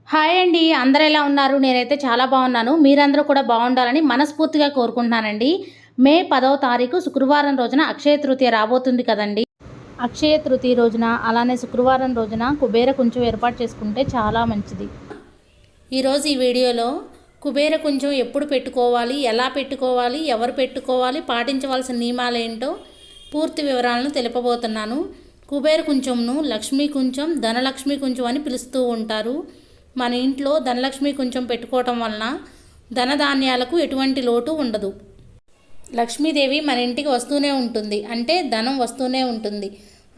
Hi అండి. అందరూ ఎలా ఉన్నారు? నేనైతే చాలా బాగున్నాను. మీరందరూ కూడా బాగుండాలని మనస్ఫూర్తిగా కోరుకుంటున్నానండి. మే 10వ తారీఖు శుక్రవారం రోజున అక్షయ తృతీయ రాబోతుంది కదండీ! అక్షయ తృతీయ రోజున అలానే శుక్రవారం రోజున కుబేర కుంచం ఏర్పాటు చేసుకుంటే చాలా మంచిది. ఈరోజు ఈ వీడియోలో కుబేర కుంచం ఎప్పుడు పెట్టుకోవాలి, ఎలా పెట్టుకోవాలి, ఎవరు పెట్టుకోవాలి, పాటించవలసిన నియమాలేంటో పూర్తి వివరాలను తెలుపబోతున్నాను. కుబేర కుంచంను లక్ష్మీ కుంచం, ధనలక్ష్మి కుంచం అని పిలుస్తూ ఉంటారు. మన ఇంట్లో ధనలక్ష్మి కొంచెం పెట్టుకోవటం వలన ధనధాన్యాలకు ఎటువంటి లోటు ఉండదు. లక్ష్మీదేవి మన ఇంటికి వస్తూనే ఉంటుంది, అంటే ధనం వస్తూనే ఉంటుంది.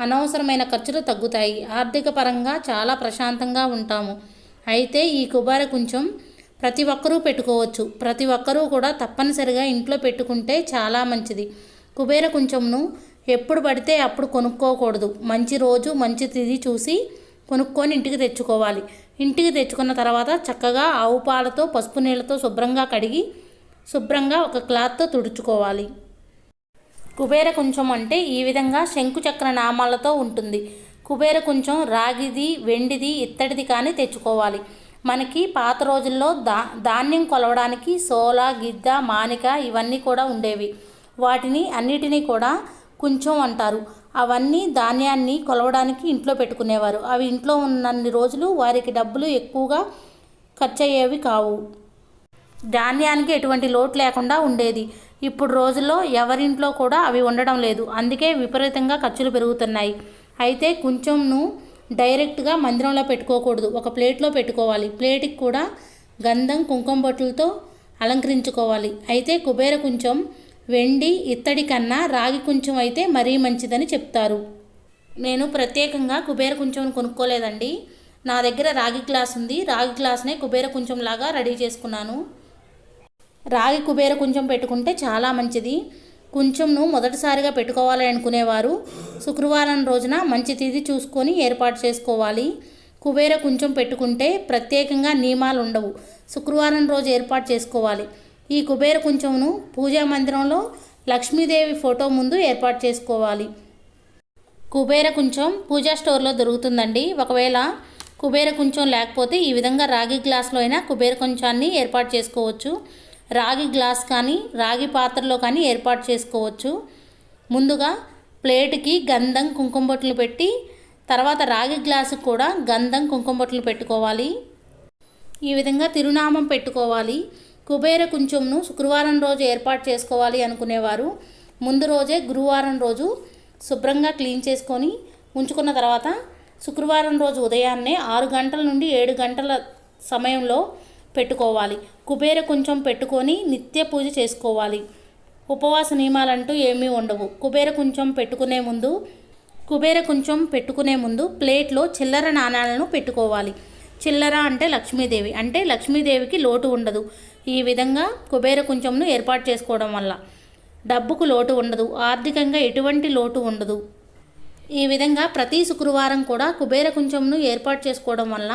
అనవసరమైన ఖర్చులు తగ్గుతాయి. ఆర్థిక పరంగా చాలా ప్రశాంతంగా ఉంటాము. అయితే ఈ కుబేర కుంచం ప్రతి ఒక్కరూ పెట్టుకోవచ్చు. ప్రతి ఒక్కరూ కూడా తప్పనిసరిగా ఇంట్లో పెట్టుకుంటే చాలా మంచిది. కుబేర కుంచంను ఎప్పుడు పడితే అప్పుడు కొనుక్కోకూడదు. మంచి రోజు మంచి తిథి చూసి కొనుక్కొని ఇంటికి తెచ్చుకోవాలి. ఇంటికి తెచ్చుకున్న తర్వాత చక్కగా ఆవు పాలతో పసుపు నీళ్ళతో శుభ్రంగా కడిగి శుభ్రంగా ఒక క్లాత్తో తుడుచుకోవాలి. కుబేర కుంచం అంటే ఈ విధంగా శంకుచక్ర నామాలతో ఉంటుంది. కుబేర కుంచం రాగిది, వెండిది, ఇత్తడిది కానీ తెచ్చుకోవాలి. మనకి పాత రోజుల్లో ధాన్యం కొలవడానికి సోల, గిద్ద, మానిక ఇవన్నీ కూడా ఉండేవి. వాటిని అన్నిటినీ కూడా కుంచం అంటారు. అవన్నీ ధాన్యాన్ని కొలవడానికి ఇంట్లో పెట్టుకునేవారు. అవి ఇంట్లో ఉన్నన్ని రోజులు వారికి డబ్బులు ఎక్కువగా ఖర్చు అయ్యేవి కావు. ధాన్యానికి ఎటువంటి లోటు లేకుండా ఉండేది. ఇప్పుడు రోజుల్లో ఎవరింట్లో కూడా అవి ఉండడం లేదు. అందుకే విపరీతంగా ఖర్చులు పెరుగుతున్నాయి. అయితే కుంచంను డైరెక్ట్గా మందిరంలో పెట్టుకోకూడదు. ఒక ప్లేట్లో పెట్టుకోవాలి. ప్లేట్కి కూడా గంధం, కుంకుమ బొట్టులతో అలంకరించుకోవాలి. అయితే కుబేర కుంచం వెండి, ఇత్తడి కన్నా రాగి కుంచం అయితే మరీ మంచిదని చెప్తారు. నేను ప్రత్యేకంగా కుబేర కుంచం కొనుక్కోలేదండి. నా దగ్గర రాగి గ్లాస్ ఉంది. రాగి గ్లాస్నే కుబేర కుంచం లాగా రెడీ చేసుకున్నాను. రాగి కుబేర కుంచం పెట్టుకుంటే చాలా మంచిది. కుంచంను మొదటిసారిగా పెట్టుకోవాలి అనుకునేవారు శుక్రవారం రోజున మంచి తిథి చూసుకొని ఏర్పాటు చేసుకోవాలి. కుబేర కుంచం పెట్టుకుంటే ప్రత్యేకంగా నియమాలు ఉండవు. శుక్రవారం రోజు ఏర్పాటు చేసుకోవాలి. ఈ కుబేర కుంచంను పూజా మందిరంలో లక్ష్మీదేవి ఫోటో ముందు ఏర్పాటు చేసుకోవాలి. కుబేర కుంచం పూజా స్టోర్లో దొరుకుతుందండి. ఒకవేళ కుబేర కుంచం లేకపోతే ఈ విధంగా రాగి గ్లాస్లో అయినా కుబేర కుంచాన్ని ఏర్పాటు చేసుకోవచ్చు. రాగి గ్లాస్ కానీ రాగి పాత్రలో కానీ ఏర్పాటు చేసుకోవచ్చు. ముందుగా ప్లేట్కి గంధం, కుంకుమ బొట్లు పెట్టి తర్వాత రాగి గ్లాసుకు కూడా గంధం, కుంకుమ బొట్లు పెట్టుకోవాలి. ఈ విధంగా తిరునామం పెట్టుకోవాలి. కుబేర కుంచంను శుక్రవారం రోజు ఏర్పాటు చేసుకోవాలి అనుకునేవారు ముందు రోజే గురువారం రోజు శుభ్రంగా క్లీన్ చేసుకొని ఉంచుకున్న తర్వాత శుక్రవారం రోజు ఉదయాన్నే 6 గంటల నుండి 7 గంటల సమయంలో పెట్టుకోవాలి. కుబేర కుంచం పెట్టుకొని నిత్య పూజ చేసుకోవాలి. ఉపవాస నియమాలంటూ ఏమీ ఉండవు. కుబేర కుంచం పెట్టుకునే ముందు ప్లేట్లో చిల్లర నాణాలను పెట్టుకోవాలి. చిల్లర అంటే లక్ష్మీదేవి, అంటే లక్ష్మీదేవికి లోటు ఉండదు. ఈ విధంగా కుబేర కుంచంను ఏర్పాటు చేసుకోవడం వల్ల డబ్బుకు లోటు ఉండదు. ఆర్థికంగా ఎటువంటి లోటు ఉండదు. ఈ విధంగా ప్రతి శుక్రవారం కూడా కుబేర కుంచంను ఏర్పాటు చేసుకోవడం వల్ల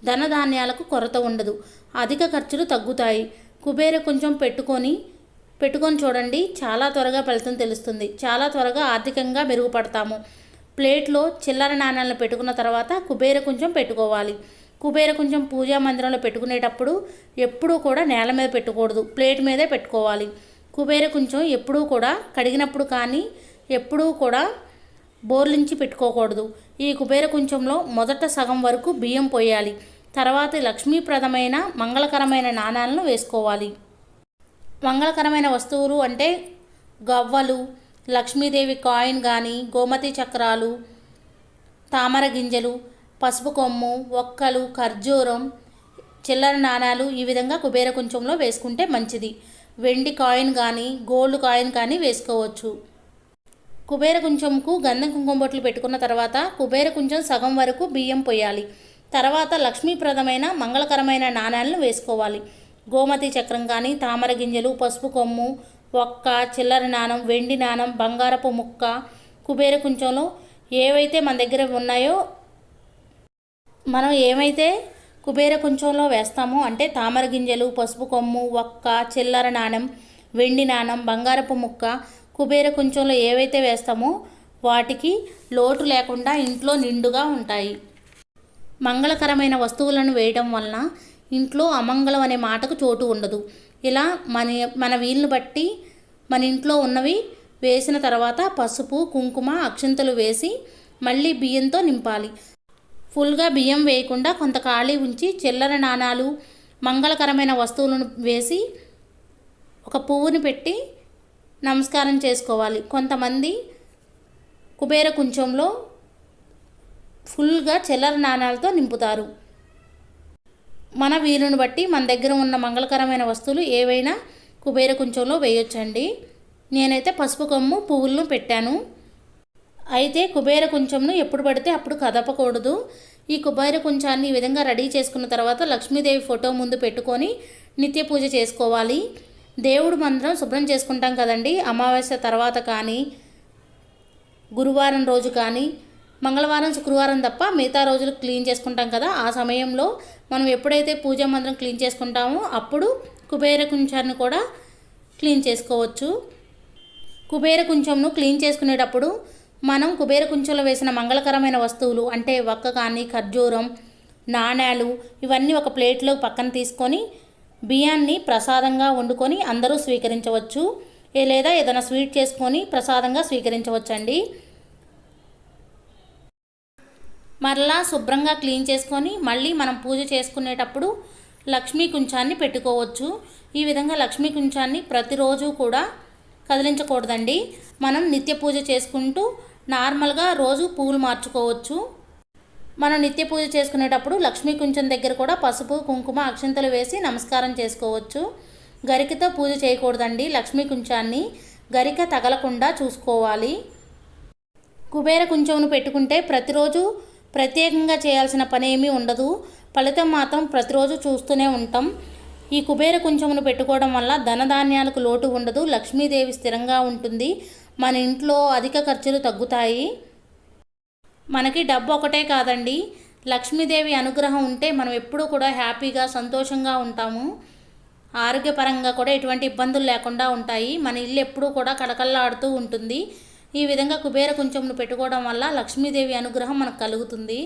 ధనధాన్యాలకు కొరత ఉండదు. అధిక ఖర్చులు తగ్గుతాయి. కుబేర కుంచం పెట్టుకొని చూడండి, చాలా త్వరగా ఫలితం తెలుస్తుంది. చాలా త్వరగా ఆర్థికంగా మెరుగుపడతాము. ప్లేట్లో చిల్లర నాణ్యాలను పెట్టుకున్న తర్వాత కుబేర కుంచం పెట్టుకోవాలి. కుబేర కుంచం పూజా మందిరంలో పెట్టుకునేటప్పుడు ఎప్పుడూ కూడా నేల మీద పెట్టకూడదు, ప్లేట్ మీదే పెట్టుకోవాలి. కుబేర కుంచం ఎప్పుడూ కూడా కడిగినప్పుడు కానీ ఎప్పుడూ కూడా బోర్లించి పెట్టుకోకూడదు. ఈ కుబేర కుంచంలో మొదట సగం వరకు బియ్యం పోయాలి. తర్వాత లక్ష్మీప్రదమైన మంగళకరమైన నాణాలను వేసుకోవాలి. మంగళకరమైన వస్తువులు అంటే గవ్వలు, లక్ష్మీదేవి కాయిన్ కానీ, గోమతి చక్రాలు, తామర గింజలు, పసుపు కొమ్ము, ఒక్కలు, ఖర్జూరం, చిల్లర నాణాలు ఈ విధంగా కుబేర కుంచంలో వేసుకుంటే మంచిది. వెండి కాయిన్ కానీ గోల్డ్ కాయిన్ కానీ వేసుకోవచ్చు. కుబేర కుంచంకు గంధం, కుంకుమ బొట్లు పెట్టుకున్న తర్వాత కుబేర కుంచం సగం వరకు బియ్యం పోయాలి. తర్వాత లక్ష్మీప్రదమైన మంగళకరమైన నాణాలను వేసుకోవాలి. గోమతి చక్రం కానీ, తామర గింజలు, పసుపు కొమ్ము, ఒక్క, చిల్లర నాణం, వెండి నాణం, బంగారపు ముక్క కుబేర కుంచంలో ఏవైతే మన దగ్గర ఉన్నాయో మనం ఏమైతే కుబేర కుంచంలో వేస్తామో అంటే తామర గింజలు, పసుపు కొమ్ము, ఒక్క, చిల్లర నాణం, వెండి నాణం, బంగారపు ముక్క కుబేర కుంచంలో ఏవైతే వేస్తామో వాటికి లోటు లేకుండా ఇంట్లో నిండుగా ఉంటాయి. మంగళకరమైన వస్తువులను వేయడం వలన ఇంట్లో అమంగళం అనే మాటకు చోటు ఉండదు. ఇలా మన వీలును బట్టి మన ఇంట్లో ఉన్నవి వేసిన తర్వాత పసుపు, కుంకుమ, అక్షింతలు వేసి మళ్ళీ బియ్యంతో నింపాలి. ఫుల్గా బియ్యం వేయకుండా కొంత ఖాళీ ఉంచి చిల్లర నాణాలు, మంగళకరమైన వస్తువులను వేసి ఒక పువ్వుని పెట్టి నమస్కారం చేసుకోవాలి. కొంతమంది కుబేర కుంచంలో ఫుల్గా చిల్లర నాణాలతో నింపుతారు. మన వీలును బట్టి మన దగ్గర ఉన్న మంగళకరమైన వస్తువులు ఏవైనా కుబేర కుంచంలో వేయొచ్చండి. నేనైతే పసుపు కొమ్ము పువ్వులను పెట్టాను. అయితే కుబేర కుంచంను ఎప్పుడు పడితే అప్పుడు కదపకూడదు. ఈ కుబేర కుంచాన్ని ఈ విధంగా రెడీ చేసుకున్న తర్వాత లక్ష్మీదేవి ఫోటో ముందు పెట్టుకొని నిత్య పూజ చేసుకోవాలి. దేవుడు మందిరం శుభ్రం చేసుకుంటాం కదండి. అమావాస్య తర్వాత కానీ, గురువారం రోజు కానీ, మంగళవారం, శుక్రవారం తప్ప మిగతా రోజులు క్లీన్ చేసుకుంటాం కదా. ఆ సమయంలో మనం ఎప్పుడైతే పూజా మందిరం క్లీన్ చేసుకుంటామో అప్పుడు కుబేర కుంచాన్ని కూడా క్లీన్ చేసుకోవచ్చు. కుబేర కుంచంను క్లీన్ చేసుకునేటప్పుడు మనం కుబేర కుంచంలో వేసిన మంగళకరమైన వస్తువులు అంటే వక్క కానీ, ఖర్జూరం, నాణేలు ఇవన్నీ ఒక ప్లేట్లో పక్కన తీసుకొని బియ్యాన్ని ప్రసాదంగా వండుకొని అందరూ స్వీకరించవచ్చు. లేదా ఏదైనా స్వీట్ చేసుకొని ప్రసాదంగా స్వీకరించవచ్చండి. మరలా శుభ్రంగా క్లీన్ చేసుకొని మళ్ళీ మనం పూజ చేసుకునేటప్పుడు లక్ష్మీ కుంచాన్ని పెట్టుకోవచ్చు. ఈ విధంగా లక్ష్మీ కుంచాన్ని ప్రతిరోజు కూడా కదిలించకూడదండి. మనం నిత్య పూజ చేసుకుంటూ నార్మల్గా రోజు పువ్వులు మార్చుకోవచ్చు. మనం నిత్య పూజ చేసుకునేటప్పుడు లక్ష్మీ కుంచం దగ్గర కూడా పసుపు, కుంకుమ, అక్షింతలు వేసి నమస్కారం చేసుకోవచ్చు. గరికతో పూజ చేయకూడదండి. లక్ష్మీ కుంచాన్ని గరిక తగలకుండా చూసుకోవాలి. కుబేర కుంచంను పెట్టుకుంటే ప్రతిరోజు ప్రత్యేకంగా చేయాల్సిన పని ఏమీ ఉండదు. ఫలితం మాత్రం ప్రతిరోజు చూస్తూనే ఉంటాం. ఈ కుబేర కుంచమును పెట్టుకోవడం వల్ల ధనధాన్యాలకు లోటు ఉండదు. లక్ష్మీదేవి స్థిరంగా ఉంటుంది. మన ఇంట్లో అధిక ఖర్చులు తగ్గుతాయి. మనకి డబ్బు ఒకటే కాదండి, లక్ష్మీదేవి అనుగ్రహం ఉంటే మనం ఎప్పుడూ కూడా హ్యాపీగా, సంతోషంగా ఉంటాము. ఆరోగ్యపరంగా కూడా ఎటువంటి ఇబ్బందులు లేకుండా ఉంటాయి. మన ఇల్లు ఎప్పుడూ కూడా కళకళలాడుతూ ఉంటుంది. ఈ విధంగా కుబేర కుంచంను పెట్టుకోవడం వల్ల లక్ష్మీదేవి అనుగ్రహం మనకు కలుగుతుంది.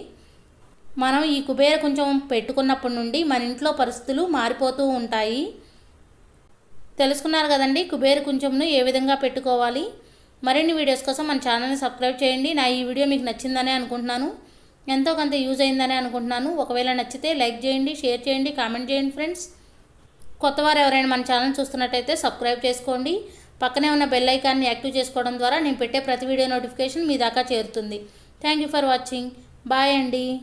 మనం ఈ కుబేర కుంచం పెట్టుకున్నప్పటి నుండి మన ఇంట్లో పరిస్థితులు మారిపోతూ ఉంటాయి. తెలుసుకున్నారు కదండి కుబేర కుంచంను ఏ విధంగా పెట్టుకోవాలి. మరిన్ని వీడియోస్ కోసం మన ఛానల్ని సబ్స్క్రైబ్ చేయండి. నా ఈ వీడియో మీకు నచ్చిందనే అనుకుంటున్నాను. ఎంతో కొంత యూజ్ అయిందనే అనుకుంటున్నాను. ఒకవేళ నచ్చితే లైక్ చేయండి, షేర్ చేయండి, కామెంట్ చేయండి ఫ్రెండ్స్. కొత్తవారు ఎవరైనా మన ఛానల్ చూస్తున్నట్టయితే సబ్స్క్రైబ్ చేసుకోండి. పక్కనే ఉన్న బెల్ ఐకాన్ని యాక్టివ్ చేసుకోవడం ద్వారా నేను పెట్టే ప్రతి వీడియో నోటిఫికేషన్ మీ దాకా చేరుతుంది. Thank you for watching. Bye అండి.